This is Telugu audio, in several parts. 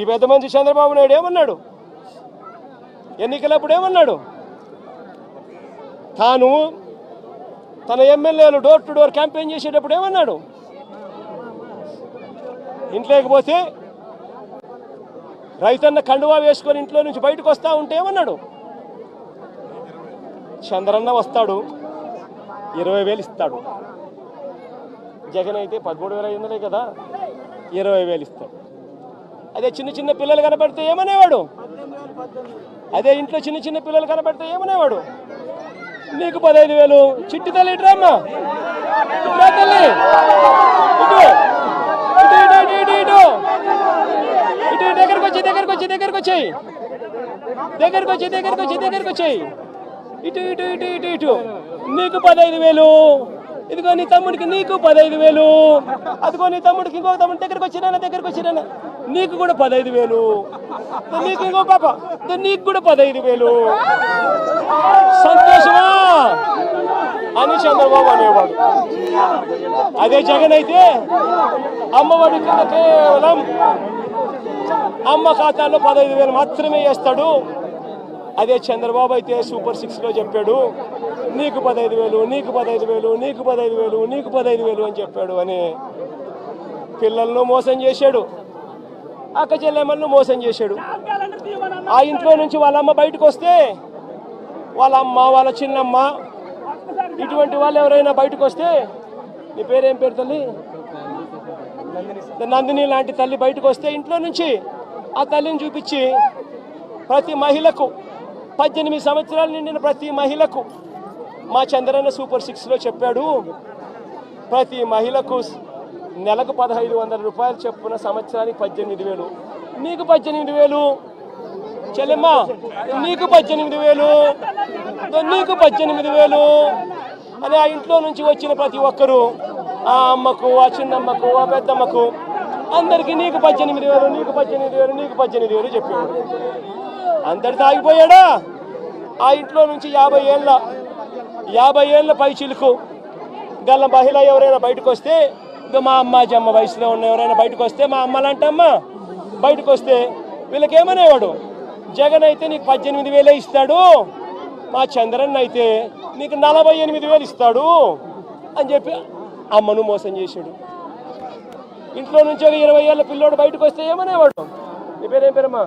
ఈ పెద్ద మంచి చంద్రబాబు నాయుడు ఏమన్నాడు? ఎన్నికలప్పుడు ఏమన్నాడు? తాను తన ఎమ్మెల్యేలు డోర్ టు డోర్ క్యాంపెయిన్ చేసేటప్పుడు ఏమన్నాడు? ఇంట్లోకి పోతే రైతన్న కండువా వేసుకొని ఇంట్లో నుంచి బయటకు వస్తా ఉంటే ఏమన్నాడు? చంద్రన్న వస్తాడు 20,000 ఇస్తాడు. జగన్ అయితే 13,500 కదా, 20,000 ఇస్తాడు. అదే చిన్న చిన్న పిల్లలు కనపడితే ఏమనేవాడు? అదే ఇంట్లో చిన్న చిన్న పిల్లలు కనపడితే ఏమనేవాడు? నీకు 15,000. చిట్టి తల్లి ఇట్రామ్మా, ఇట్రా తల్లి, ఇటు ఇటు ఇటు ఇటు ఇటు దగ్గరకు వచ్చి దగ్గరకు వచ్చి దగ్గరకు వచ్చాయి దగ్గరకు వచ్చి దగ్గరకు వచ్చి దగ్గరకు వచ్చాయి ఇటు ఇటు ఇటు ఇటు ఇటు నీకు 15,000. ఇదిగో నీ తమ్ముడికి నీకు 15,000. అదిగో నీ తమ్ముడికి ఇంకొక తమ్ముడి దగ్గరకు వచ్చినా నీకు కూడా 15,000. నీకు ఇంకో పాప నీకు కూడా 15,000. సంతోషమా అని చంద్రబాబు అనేవాడు. అదే జగన్ అయితే అమ్మఒడి కింద కేవలం అమ్మ ఖాతాలో 15,000 మాత్రమే వేస్తాడు. అదే చంద్రబాబు అయితే సూపర్ 6లో చెప్పాడు నీకు 15,000, నీకు 15,000, నీకు 15,000, నీకు 15,000 అని చెప్పాడు. అని పిల్లలను మోసం చేశాడు, అక్క చెల్లెమ్మలను మోసం చేశాడు. ఆ ఇంట్లో నుంచి వాళ్ళ అమ్మ బయటకు వస్తే వాళ్ళ అమ్మ, వాళ్ళ చిన్నమ్మ, ఇటువంటి వాళ్ళు ఎవరైనా బయటకు వస్తే, నీ పేరేం పేరు తల్లి? నందిని లాంటి తల్లి బయటకు వస్తే ఇంట్లో నుంచి ఆ తల్లిని చూపించి ప్రతి మహిళకు 18 సంవత్సరాలు నిండిన ప్రతి మహిళకు మా చంద్రన్న సూపర్ 6లో చెప్పాడు ప్రతి మహిళకు నెలకు 1,500 రూపాయలు చెప్పున సంవత్సరానికి 18,000. నీకు 18,000 చెల్లెమ్మ, నీకు 18,000, నీకు 18,000 అని ఆ ఇంట్లో నుంచి వచ్చిన ప్రతి ఒక్కరూ ఆ అమ్మకు, ఆ చిన్నమ్మకు, ఆ పెద్దమ్మకు అందరికీ నీకు 18,000, నీకు 18,000, నీకు 18,000 చెప్పాడు. అందరితో ఆగిపోయాడా? ఆ ఇంట్లో నుంచి 50 ఏళ్ళ పై చిలుకు గల్ల మహిళ ఎవరైనా బయటకు వస్తే, మా అమ్మ వయసులో ఉన్న ఎవరైనా బయటకు వస్తే, మా అమ్మలాంటి అమ్మ బయటకు వస్తే వీళ్ళకేమనేవాడు? జగన్ అయితే నీకు 18,000 ఇస్తాడు, మా చంద్రన్ అయితే నీకు 48,000 ఇస్తాడు అని చెప్పి అమ్మను మోసం చేశాడు. ఇంట్లో నుంచి ఒక 20 ఏళ్ళ పిల్లోడు బయటకు వస్తే ఏమనేవాడు? నీ పేరేం పేరమ్మా?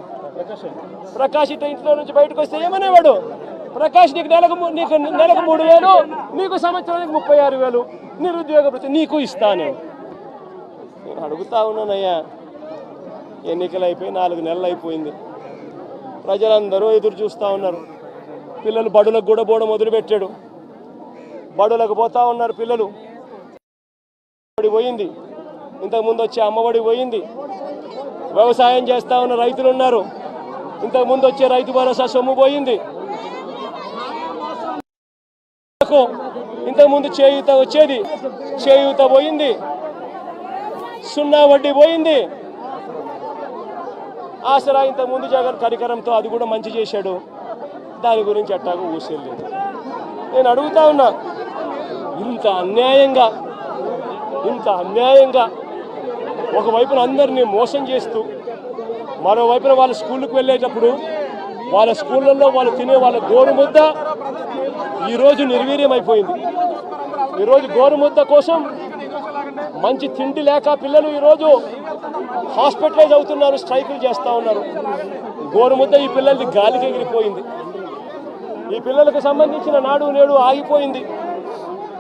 ప్రకాష్. ఇట్లా ఇంట్లో నుంచి బయటకు వస్తే ఏమనేవాడు? ప్రకాష్ నీకు నెలకు 3,000, నీకు సంవత్సరానికి 36,000, నిరుద్యోగ వృత్తి నీకు ఇస్తాను. నేను అడుగుతా ఉన్నానయ్యా, ఎన్నికలు అయిపోయి 4 నెలలు అయిపోయింది. ప్రజలందరూ ఎదురు చూస్తూ ఉన్నారు. పిల్లలు బడులకు కూడా పోవడం మొదలుపెట్టాడు. బడులకు పోతా ఉన్నారు పిల్లలు. బడి పోయింది, ఇంతకుముందు వచ్చే అమ్మఒడి పోయింది. వ్యవసాయం చేస్తూ ఉన్న రైతులు ఉన్నారు, ఇంతకుముందు వచ్చే రైతు భరోసా సొమ్ము పోయింది. ఇంతకుముందు చేయూత వచ్చేది, చేయూత పోయింది. 0 వడ్డీ పోయింది. ఆసరా ఇంతకుముందు జగన్ కరికరంతో అది కూడా మంచి చేశాడు, దాని గురించి అట్టాగా ఊసేయలేదు. నేను అడుగుతా ఉన్నా, ఇంత అన్యాయంగా ఒకవైపున అందరినీ మోసం చేస్తూ, మరోవైపున వాళ్ళ స్కూళ్ళకు వెళ్ళేటప్పుడు వాళ్ళ స్కూళ్ళల్లో వాళ్ళు తినే వాళ్ళ గోరుముద్ద ఈరోజు నిర్వీర్యం అయిపోయింది. ఈరోజు గోరుముద్ద కోసం మంచి తిండి లేక పిల్లలు ఈరోజు హాస్పిటలైజ్ అవుతున్నారు, స్ట్రైకులు చేస్తూ ఉన్నారు. గోరుముద్ద ఈ పిల్లలది గాలికి ఎగిరిపోయింది. ఈ పిల్లలకు సంబంధించిన నాడు నేడు ఆగిపోయింది.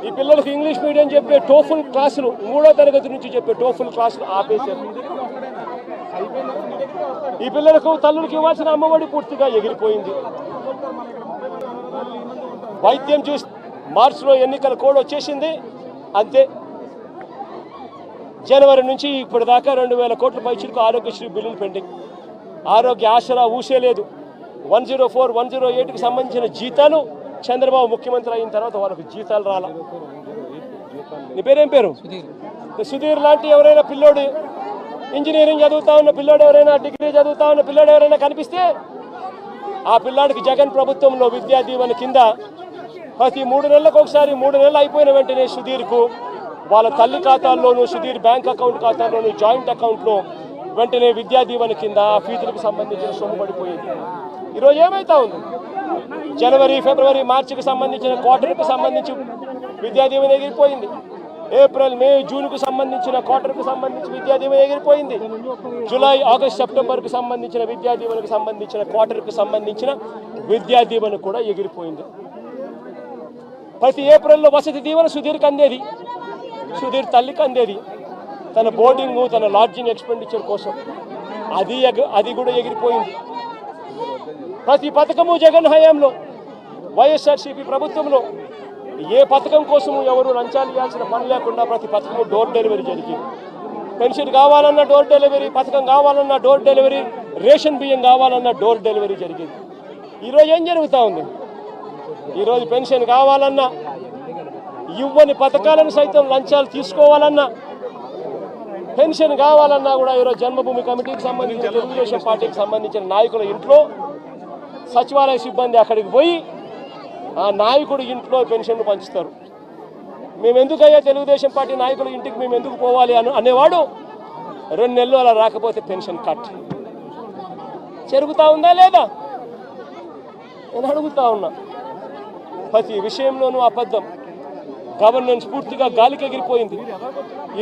ఈ పిల్లలకు ఇంగ్లీష్ మీడియం చెప్పే టోఫుల్ క్లాసులు, 3వ తరగతి నుంచి చెప్పే టోఫుల్ క్లాసులు ఆపేశారు. ఈ పిల్లలకు తల్లులకు ఇవ్వాల్సిన అమ్మఒడి పూర్తిగా ఎగిరిపోయింది. వైద్యం చూసి మార్చిలో ఎన్నికల కోడ్ వచ్చేసింది, అంతే. జనవరి నుంచి ఇప్పటిదాకా 2,000 కోట్ల పైచిలకు ఆరోగ్యశ్రీ బిల్లులు పెండింగ్. ఆరోగ్య ఆసరా ఊసేలేదు. 104, 108కి సంబంధించిన జీతాలు చంద్రబాబు ముఖ్యమంత్రి అయిన తర్వాత వాళ్ళకు జీతాలు రాలా. నీ పేరేం పేరు? సుధీర్ లాంటి ఎవరైనా పిల్లోడు, ఇంజనీరింగ్ చదువుతా ఉన్న పిల్లోడు ఎవరైనా, డిగ్రీ చదువుతా ఉన్న పిల్లోడు ఎవరైనా కనిపిస్తే ఆ పిల్లాడికి జగన్ ప్రభుత్వంలో విద్యా దీవెన కింద ప్రతి 3 నెలలకు ఒకసారి, 3 నెలలు అయిపోయిన వెంటనే సుధీర్కు వాళ్ళ తల్లి ఖాతాల్లోనూ, సుధీర్ బ్యాంక్ అకౌంట్ ఖాతాల్లోనూ, జాయింట్ అకౌంట్లో వెంటనే విద్యా దీవెన కింద ఫీజులకు సంబంధించిన సొమ్ము పడిపోయేది. ఈరోజు ఏమైతా ఉంది? జనవరి, ఫిబ్రవరి, మార్చికి సంబంధించిన క్వార్టర్కి సంబంధించి విద్యా దీవెన ఎగిరిపోయింది. ఏప్రిల్, మే, జూన్కు సంబంధించిన క్వార్టర్కి సంబంధించి విద్యా దీవెన ఎగిరిపోయింది. జూలై, ఆగస్ట్, సెప్టెంబర్కి సంబంధించిన విద్యా దీవెనకు సంబంధించిన క్వార్టర్కి సంబంధించిన విద్యా దీవెన కూడా ఎగిరిపోయింది. ప్రతి ఏప్రిల్లో వసతి దీవెన సుధీర్కి అందేది, సుధీర్ తల్లికి అందేది తన బోర్డింగ్, తన లాడ్జింగ్ ఎక్స్పెండిచర్ కోసం. అది కూడా ఎగిరిపోయింది. ప్రతి పథకము జగన్ హయాంలో, వైఎస్ఆర్సీపీ ప్రభుత్వంలో ఏ పథకం కోసము ఎవరు లంచాలు ఇవ్వాల్సిన పని లేకుండా ప్రతి పథకము డోర్ డెలివరీ జరిగింది. పెన్షన్ కావాలన్నా డోర్ డెలివరీ, పథకం కావాలన్నా డోర్ డెలివరీ, రేషన్ బియ్యం కావాలన్నా డోర్ డెలివరీ జరిగింది. ఈరోజు ఏం జరుగుతూ ఉంది? ఈరోజు పెన్షన్ కావాలన్నా, ఇవ్వని పథకాలను సైతం లంచాలు తీసుకోవాలన్నా, పెన్షన్ కావాలన్నా కూడా ఈరోజు జన్మభూమి కమిటీకి సంబంధించిన, తెలుగుదేశం పార్టీకి సంబంధించిన నాయకుల ఇంట్లో సచివాలయ సిబ్బంది అక్కడికి పోయి ఆ నాయకుడు ఇంట్లో పెన్షన్లు పంచుతారు. మేము ఎందుకయ్యా తెలుగుదేశం పార్టీ నాయకుల ఇంటికి మేము ఎందుకు పోవాలి అనేవాడు 2 నెలలు అలా రాకపోతే పెన్షన్ కట్. జరుగుతూ ఉందా లేదా? నేను అడుగుతా ఉన్నా. ప్రతి విషయంలోనూ అబద్ధం. గవర్నెన్స్ పూర్తిగా గాలికి ఎగిరిపోయింది.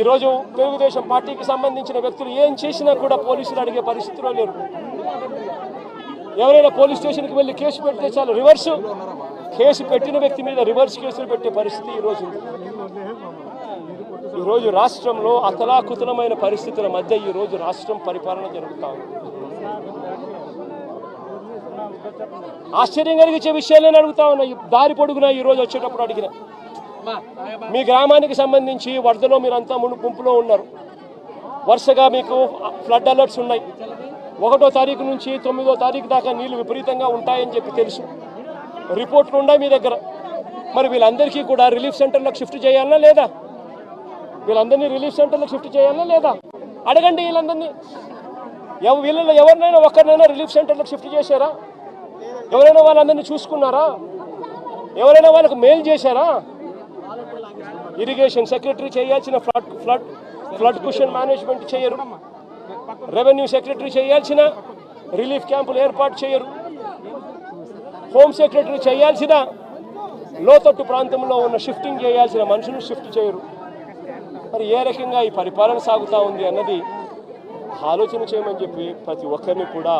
ఈరోజు తెలుగుదేశం పార్టీకి సంబంధించిన వ్యక్తులు ఏం చేసినా కూడా పోలీసులు అడిగే పరిస్థితిలో లేరు. ఎవరైనా పోలీస్ స్టేషన్కి వెళ్ళి కేసు పెడితే చాలు, రివర్స్ కేసు పెట్టిన వ్యక్తి మీద రివర్స్ కేసులు పెట్టే పరిస్థితి ఈరోజు ఉంది. ఈరోజు రాష్ట్రంలో అతలాకుతలమైన పరిస్థితుల మధ్య ఈరోజు రాష్ట్రం పరిపాలన జరుగుతూ ఉంది. ఆశ్చర్యం కలిగించే విషయాలు నేను అడుగుతా ఉన్నా. దారి పొడుగునా ఈరోజు వచ్చేటప్పుడు అడిగిన, మీ గ్రామానికి సంబంధించి వరదలో మీరంతా ముంపులో ఉన్నారు. వరుసగా మీకు ఫ్లడ్ అలర్ట్స్ ఉన్నాయి. 1వ తారీఖు నుంచి 9వ తారీఖు దాకా నీళ్లు విపరీతంగా ఉంటాయని చెప్పి తెలుసు. రిపోర్ట్లు ఉన్నాయి మీ దగ్గర. మరి వీళ్ళందరికీ కూడా రిలీఫ్ సెంటర్లకు షిఫ్ట్ చేయాలన్నా లేదా? వీళ్ళందరినీ రిలీఫ్ సెంటర్లకు షిఫ్ట్ చేయాలన్నా లేదా? అడగండి వీళ్ళందరినీ. వీళ్ళలో ఎవరినైనా ఒక్కరినైనా రిలీఫ్ సెంటర్లకు షిఫ్ట్ చేశారా? ఎవరైనా వాళ్ళందరినీ చూసుకున్నారా? ఎవరైనా వాళ్ళకు మెయిల్ చేశారా? ఇరిగేషన్ సెక్రటరీ చేయాల్సిన ఫ్లడ్ కుషన్ మేనేజ్మెంట్ చేయరు. రెవెన్యూ సెక్రటరీ చేయాల్సిన రిలీఫ్ క్యాంపులు ఏర్పాటు చేయరు. హోమ్ సెక్రటరీ చేయాల్సిన లోతట్టు ప్రాంతంలో ఉన్న షిఫ్టింగ్ చేయాల్సిన మనుషులు షిఫ్ట్ చేయరు. మరి ఏ రకంగా ఈ పరిపాలన సాగుతూ ఉంది అన్నది ఆలోచన చేయమని చెప్పి ప్రతి ఒక్కరిని కూడా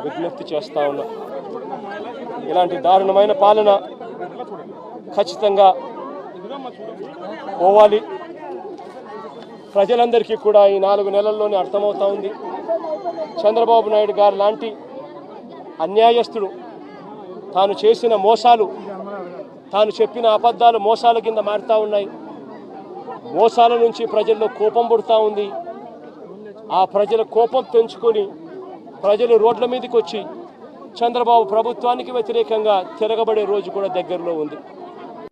విజ్ఞప్తి చేస్తూ ఉన్నా. ఇలాంటి దారుణమైన పాలన ఖచ్చితంగా పోవాలి. ప్రజలందరికీ కూడా ఈ 4 నెలల్లోనే అర్థమవుతా ఉంది. చంద్రబాబు నాయుడు గారు లాంటి అన్యాయస్తుడు తాను చేసిన మోసాలు, తాను చెప్పిన అబద్ధాలు మోసాల కింద మారుతూ ఉన్నాయి. మోసాల నుంచి ప్రజల్లో కోపం పుడుతూ ఉంది. ఆ ప్రజల కోపం పెంచుకొని ప్రజలు రోడ్ల మీదకి వచ్చి చంద్రబాబు ప్రభుత్వానికి వ్యతిరేకంగా తిరగబడే రోజు కూడా దగ్గరలో ఉంది.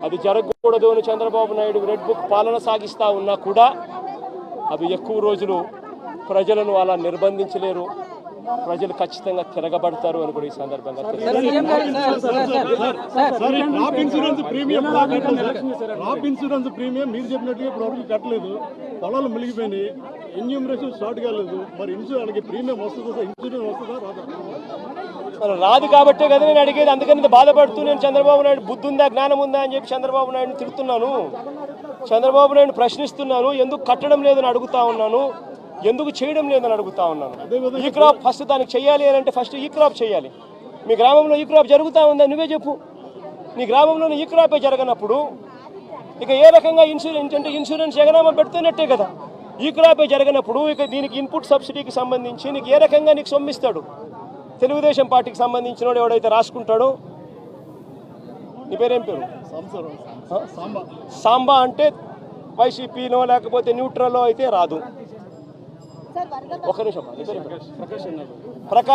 అది జరగకూడదు అని చంద్రబాబు నాయుడు రెడ్ బుక్ పాలన సాగిస్తూ ఉన్నా కూడా అవి ఎక్కువ రోజులు ప్రజలను అలా నిర్బంధించలేరు. ప్రజలు ఖచ్చితంగా తిరగబడతారు అని కూడా ఈ సందర్భంగా క్రాప్ ఇన్సూరెన్స్ ప్రీమియం మీరు చెప్పినట్టుగా ఇప్పుడు కట్టలేదు, పొలాలు మిలిగిపోయినాయి, ఎన్యూమరేషన్ స్టార్ట్ కాలేదు. మరి ఇన్సూరెన్స్ ప్రీమియం వస్తుందా? ఇన్సూరెన్స్ వస్తుందా రాదా? రాదు కాబట్టే కదా నేను అడిగేది. అందుకని బాధపడుతూ నేను చంద్రబాబు నాయుడు బుద్ధి ఉందా, జ్ఞానం ఉందా అని చెప్పి చంద్రబాబు నాయుడుని తిడుతున్నాను. చంద్రబాబు నాయుడు ప్రశ్నిస్తున్నాను. ఎందుకు కట్టడం లేదని అడుగుతా ఉన్నాను, ఎందుకు చేయడం లేదని అడుగుతా ఉన్నాను. ఈ క్రాప్ ఫస్ట్ దానికి చేయాలి అని అంటే ఫస్ట్ ఈ క్రాప్ చేయాలి. మీ గ్రామంలో ఈ క్రాప్ జరుగుతూ ఉందా నువ్వే చెప్పు. నీ గ్రామంలో ఈ క్రాపే జరగనప్పుడు ఇక ఏ రకంగా ఇన్సూరెన్స్ అంటే ఇన్సూరెన్స్ ఎగనామా పెడుతున్నట్టే కదా. ఈ క్రాపే జరగనప్పుడు ఇక దీనికి ఇన్పుట్ సబ్సిడీకి సంబంధించి నీకు ఏ రకంగా నీకు సొమ్మిస్తాడు? తెలుగుదేశం పార్టీకి సంబంధించిన ఎవడైతే రాసుకుంటాడో, నీ పేరేం పేరు? సాంబా అంటే వైసీపీనో లేకపోతే న్యూట్రల్లో అయితే రాదు. ఒక నిమిషం. ప్రకాష్